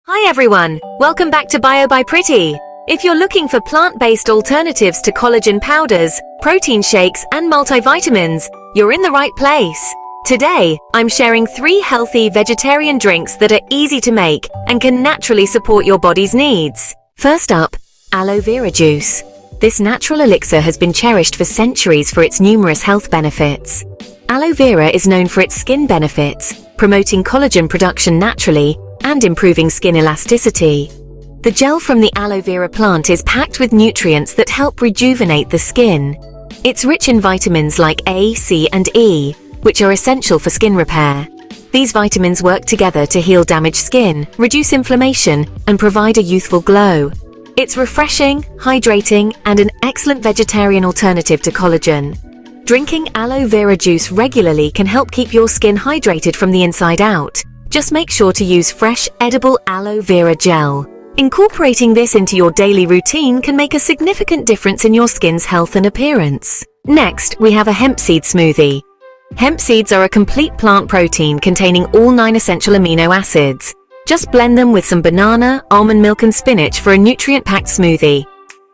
Hi everyone, welcome back to Bio by Priti. If you're looking for plant-based alternatives to collagen powders, protein shakes, and multivitamins, you're in the right place. Today, I'm sharing 3 healthy vegetarian drinks that are easy to make and can naturally support your body's needs. First up, Aloe Vera Juice. This natural elixir has been cherished for centuries for its numerous health benefits. Aloe vera is known for its skin benefits, promoting collagen production naturally and improving skin elasticity. The gel from the aloe vera plant is packed with nutrients that help rejuvenate the skin. It's rich in vitamins like A, C, and E, which are essential for skin repair. These vitamins work together to heal damaged skin, reduce inflammation, and provide a youthful glow. It's refreshing, hydrating, and an excellent vegetarian alternative to collagen. Drinking aloe vera juice regularly can help keep your skin hydrated from the inside out. Just make sure to use fresh, edible aloe vera gel. Incorporating this into your daily routine can make a significant difference in your skin's health and appearance. Next, we have a hemp seed smoothie. Hemp seeds are a complete plant protein containing all 9 essential amino acids. Just blend them with some banana, almond milk, and spinach for a nutrient-packed smoothie.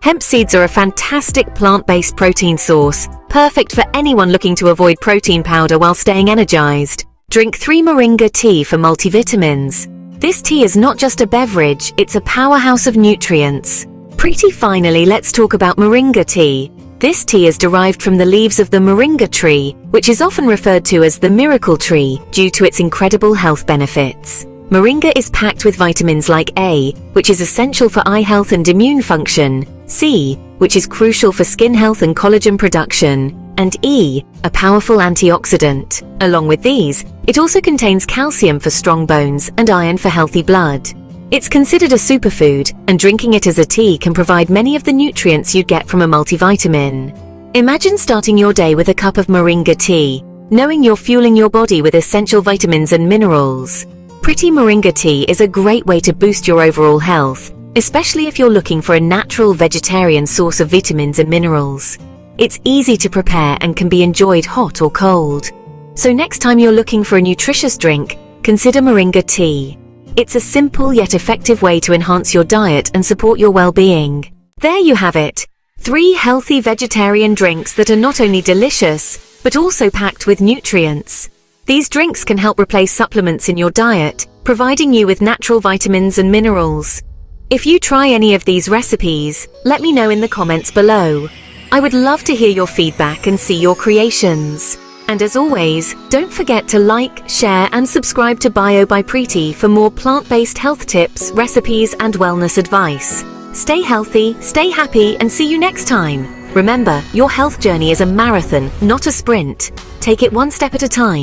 Hemp seeds are a fantastic plant-based protein source, perfect for anyone looking to avoid protein powder while staying energized. Drink 3 Moringa Tea for multivitamins. This tea is not just a beverage, it's a powerhouse of nutrients. Pretty finally, let's talk about Moringa Tea. This tea is derived from the leaves of the moringa tree, which is often referred to as the miracle tree due to its incredible health benefits. Moringa is packed with vitamins like A, which is essential for eye health and immune function, C, which is crucial for skin health and collagen production, and E, a powerful antioxidant. Along with these, it also contains calcium for strong bones and iron for healthy blood. It's considered a superfood, and drinking it as a tea can provide many of the nutrients you'd get from a multivitamin. Imagine starting your day with a cup of Moringa tea, knowing you're fueling your body with essential vitamins and minerals. Pretty Moringa tea is a great way to boost your overall health, especially if you're looking for a natural vegetarian source of vitamins and minerals. It's easy to prepare and can be enjoyed hot or cold. So next time you're looking for a nutritious drink, consider Moringa tea. It's a simple yet effective way to enhance your diet and support your well-being. There you have it. 3 healthy vegetarian drinks that are not only delicious, but also packed with nutrients. These drinks can help replace supplements in your diet, providing you with natural vitamins and minerals. If you try any of these recipes, let me know in the comments below. I would love to hear your feedback and see your creations. And as always, don't forget to like, share, and subscribe to Bio by Priti for more plant-based health tips, recipes, and wellness advice. Stay healthy, stay happy, and see you next time. Remember, your health journey is a marathon, not a sprint. Take it one step at a time.